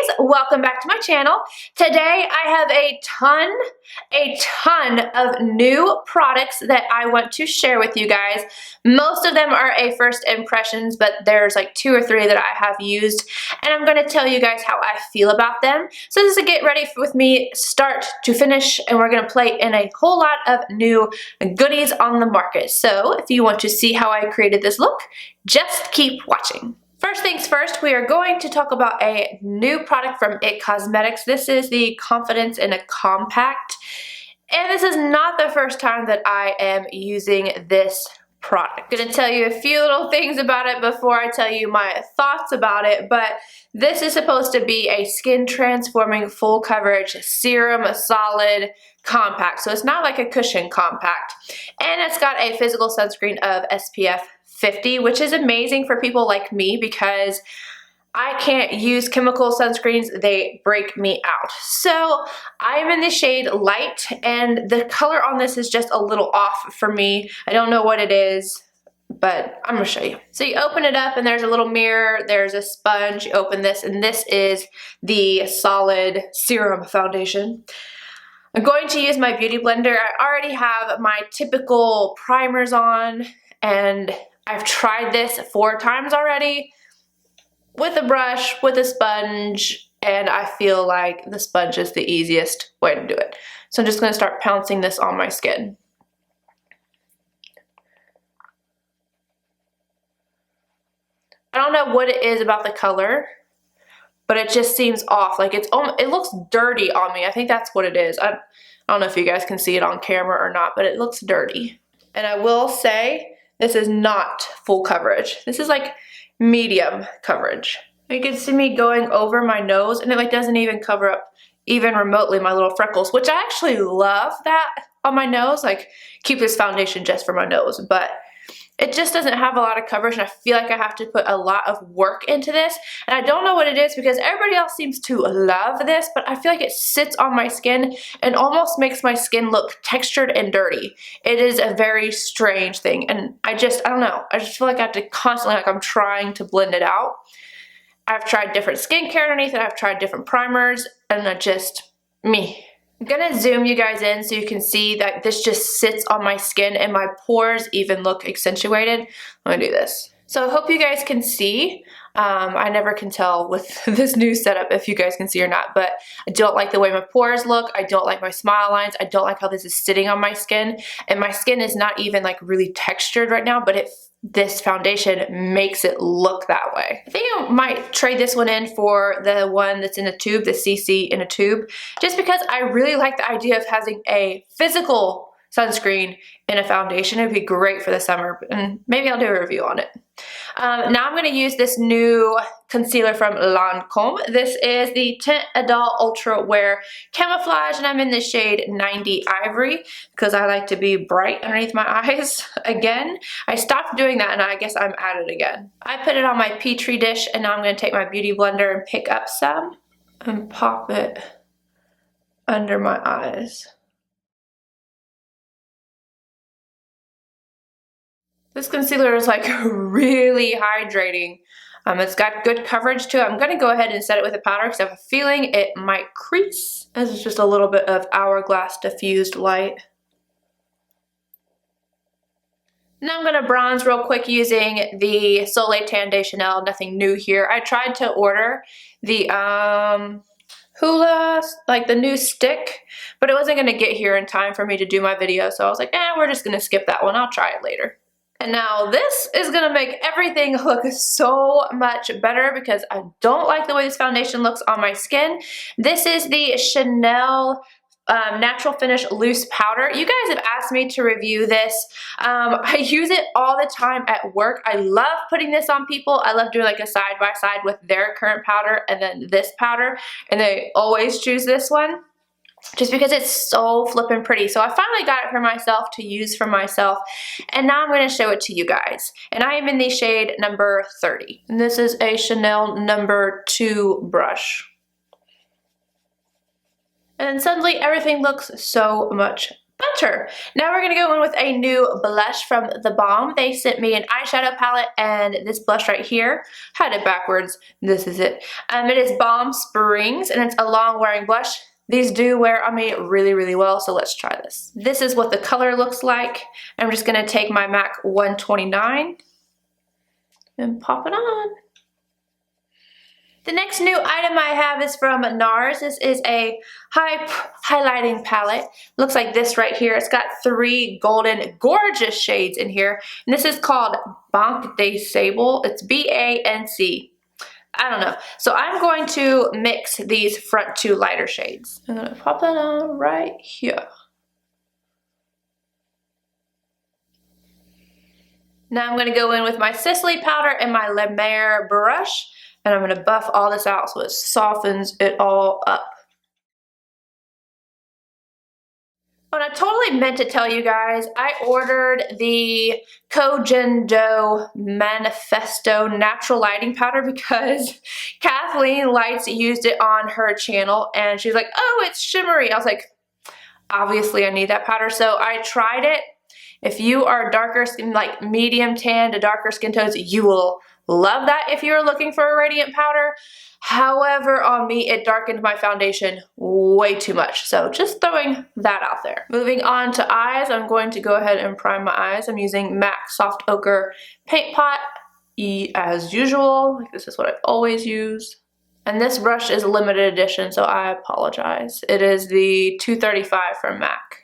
Beauties, welcome back to my channel. Today I have a ton of new products that I want to share with you guys. Most of them are a first impressions, but there's like 2 or 3 that I have used, and I'm going to tell you guys how I feel about them. So this is a get ready with me start to finish, and we're going to play in a whole lot of new goodies on the market. So if you want to see how I created this look, just keep watching. First things first, we are going to talk about a new product from IT Cosmetics. This is the Confidence in a Compact. And this is not the first time that I am using this product. I'm going to tell you a few little things about it before I tell you my thoughts about it, but this is supposed to be a skin transforming full coverage serum solid compact. So it's not like a cushion compact. And it's got a physical sunscreen of SPF 50, which is amazing for people like me because I can't use chemical sunscreens, they break me out. So I am in the shade Light, and the color on this is just a little off for me. I don't know what it is, but I'm gonna show you. So you open it up and there's a little mirror, there's a sponge, you open this, and this is the solid serum foundation. I'm going to use my beauty blender. I already have my typical primers on, and I've tried this 4 times already with a brush, with a sponge, and I feel like the sponge is the easiest way to do it. So I'm just going to start pouncing this on my skin. I don't know what it is about the color, but it just seems off. Like it looks dirty on me. I think that's what it is. I don't know if you guys can see it on camera or not, but it looks dirty. And I will say, this is not full coverage. This is like medium coverage. You can see me going over my nose, and it like doesn't even cover up even remotely my little freckles, which I actually love that on my nose. Like, keep this foundation just for my nose, but it just doesn't have a lot of coverage, and I feel like I have to put a lot of work into this. And I don't know what it is because everybody else seems to love this, but I feel like it sits on my skin and almost makes my skin look textured and dirty. It is a very strange thing, and I don't know. I just feel like I have to constantly, like I'm trying to blend it out. I've tried different skincare underneath it. I've tried different primers, and I'm gonna zoom you guys in so you can see that this just sits on my skin and my pores even look accentuated. I'm gonna do this. So I hope you guys can see. I never can tell with this new setup if you guys can see or not, but I don't like the way my pores look. I don't like my smile lines. I don't like how this is sitting on my skin, and my skin is not even like really textured right now, but this foundation makes it look that way. I think I might trade this one in for the one that's in a tube, the CC in a tube, just because I really like the idea of having a physical sunscreen in a foundation. It would be great for the summer, and maybe I'll do a review on it. Now I'm going to use this new concealer from Lancome. This is the Teint Idole Ultra Wear Camouflage, and I'm in the shade 90 Ivory because I like to be bright underneath my eyes again. I stopped doing that, and I guess I'm at it again. I put it on my Petri dish, and now I'm going to take my beauty blender and pick up some and pop it under my eyes. This concealer is like really hydrating. It's got good coverage too. I'm going to go ahead and set it with a powder because I have a feeling it might crease. This is just a little bit of Hourglass Diffused Light. Now I'm going to bronze real quick using the Soleil Tan de Chanel. Nothing new here. I tried to order the Hula, like the new stick, but it wasn't going to get here in time for me to do my video. So I was like, we're just going to skip that one. I'll try it later. And now this is going to make everything look so much better because I don't like the way this foundation looks on my skin. This is the Chanel Natural Finish Loose Powder. You guys have asked me to review this. I use it all the time at work. I love putting this on people. I love doing like a side-by-side with their current powder and then this powder, and they always choose this one, just because it's so flippin' pretty. So I finally got it for myself to use for myself, and now I'm going to show it to you guys. And I am in the shade number 30. And this is a Chanel number 2 brush. And then suddenly everything looks so much Butter. Now we're going to go in with a new blush from the Balm. They sent me an eyeshadow palette and this blush right here. Had it backwards. This is it. It is Balm Springs and it's a long wearing blush. These do wear on me really, really well, so let's try this. This is what the color looks like. I'm just going to take my MAC 129 and pop it on. The next new item I have is from Nars. This is a highlighting palette. Looks like this right here. It's got 3 golden, gorgeous shades in here. And this is called Banc de Sable. It's B-A-N-C. I don't know. So I'm going to mix these front 2 lighter shades. I'm going to pop that on right here. Now I'm going to go in with my Sisley powder and my La Mer brush. And I'm going to buff all this out so it softens it all up. But I totally meant to tell you guys, I ordered the Kojendo Manifesto Natural Lighting Powder because Kathleen Lights used it on her channel and she's like, oh, it's shimmery. I was like, obviously I need that powder. So I tried it. If you are darker skin, like medium tan to darker skin tones, you will love that if you're looking for a radiant powder. However, on me, it darkened my foundation way too much. So just throwing that out there. Moving on to eyes, I'm going to go ahead and prime my eyes. I'm using MAC Soft Ochre Paint Pot as usual. This is what I always use. And this brush is a limited edition, so I apologize. It is the 235 from MAC.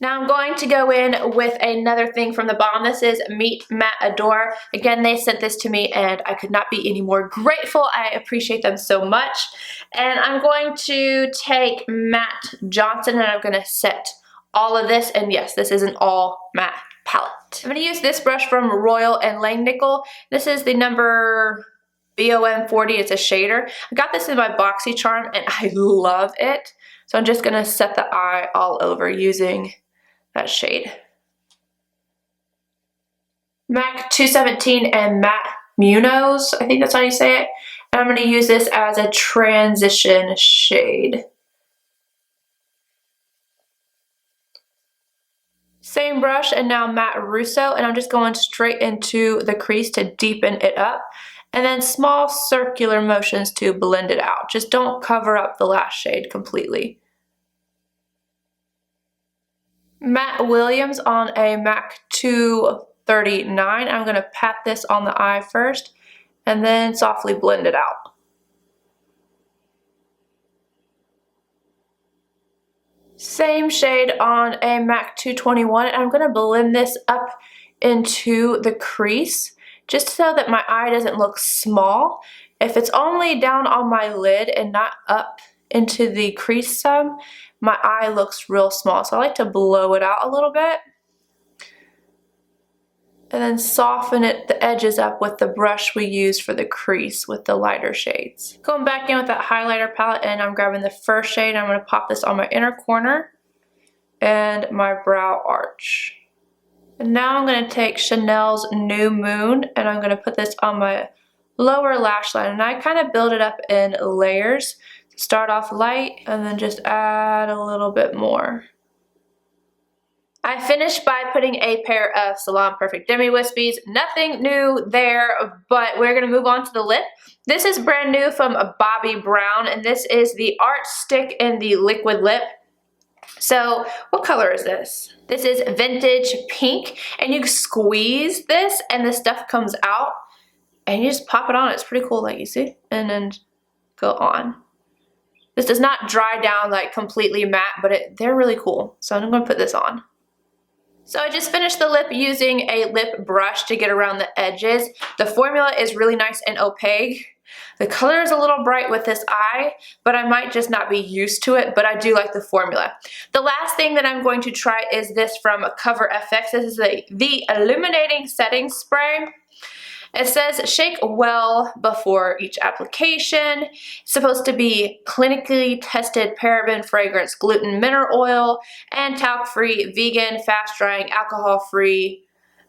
Now I'm going to go in with another thing from the Balm. This is Meet Matte Ador. Again, they sent this to me and I could not be any more grateful. I appreciate them so much. And I'm going to take Matte Johnson and I'm going to set all of this. And yes, this is an all matte palette. I'm going to use this brush from Royal and Langnickel. This is the number BOM 40. It's a shader. I got this in my BoxyCharm and I love it. So I'm just going to set the eye all over using that shade. MAC 217 and Matte Munoz, I think that's how you say it. And I'm going to use this as a transition shade. Same brush and now Matte Russo, and I'm just going straight into the crease to deepen it up. And then small circular motions to blend it out. Just don't cover up the last shade completely. Matte Williams on a MAC 239. I'm going to pat this on the eye first and then softly blend it out. Same shade on a MAC 221. And I'm going to blend this up into the crease just so that my eye doesn't look small. If it's only down on my lid and not up into the crease some, my eye looks real small. So I like to blow it out a little bit and then soften the edges up with the brush we used for the crease with the lighter shades. Going back in with that highlighter palette and I'm grabbing the first shade. I'm going to pop this on my inner corner and my brow arch. And now I'm going to take Chanel's New Moon and I'm going to put this on my lower lash line. And I kind of build it up in layers. Start off light and then just add a little bit more. I finished by putting a pair of Salon Perfect Demi Wispies. Nothing new there, but we're going to move on to the lip. This is brand new from Bobbi Brown, and this is the Art Stick in the Liquid Lip. So what color is this? This is Vintage Pink, and you squeeze this and the stuff comes out and you just pop it on. It's pretty cool, like you see, and then go on. This does not dry down like completely matte, but they're really cool. So I'm going to put this on. So I just finished the lip using a lip brush to get around the edges. The formula is really nice and opaque. The color is a little bright with this eye, but I might just not be used to it, but I do like the formula. The last thing that I'm going to try is this from Cover FX. This is the Illuminating Setting Spray. It says shake well before each application. It's supposed to be clinically tested paraben, fragrance, gluten, mineral oil, and talc-free, vegan, fast-drying, alcohol-free.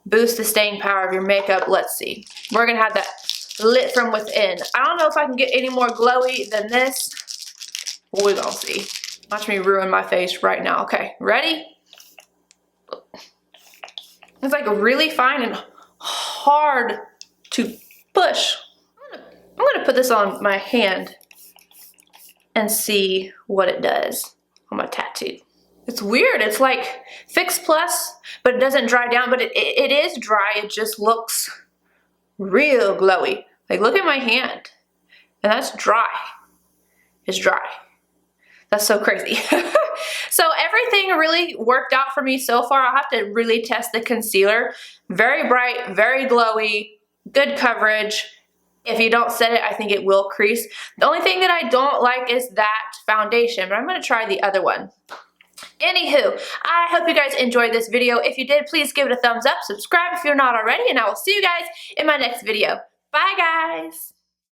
Boost the staying power of your makeup. Let's see. We're going to have that lit from within. I don't know if I can get any more glowy than this. We're going to see. Watch me ruin my face right now. Okay, ready? It's like really fine and hard to push. I'm gonna put this on my hand and see what it does on my tattoo. It's weird. It's like Fix Plus, but it doesn't dry down, but it is dry. It just looks real glowy. Like, look at my hand. And that's dry. It's dry. That's so crazy. So everything really worked out for me so far. I'll have to really test the concealer. Very bright, very glowy, good coverage. If you don't set it, I think it will crease. The only thing that I don't like is that foundation, but I'm going to try the other one. Anywho, I hope you guys enjoyed this video. If you did, please give it a thumbs up, subscribe if you're not already, and I will see you guys in my next video. Bye, guys!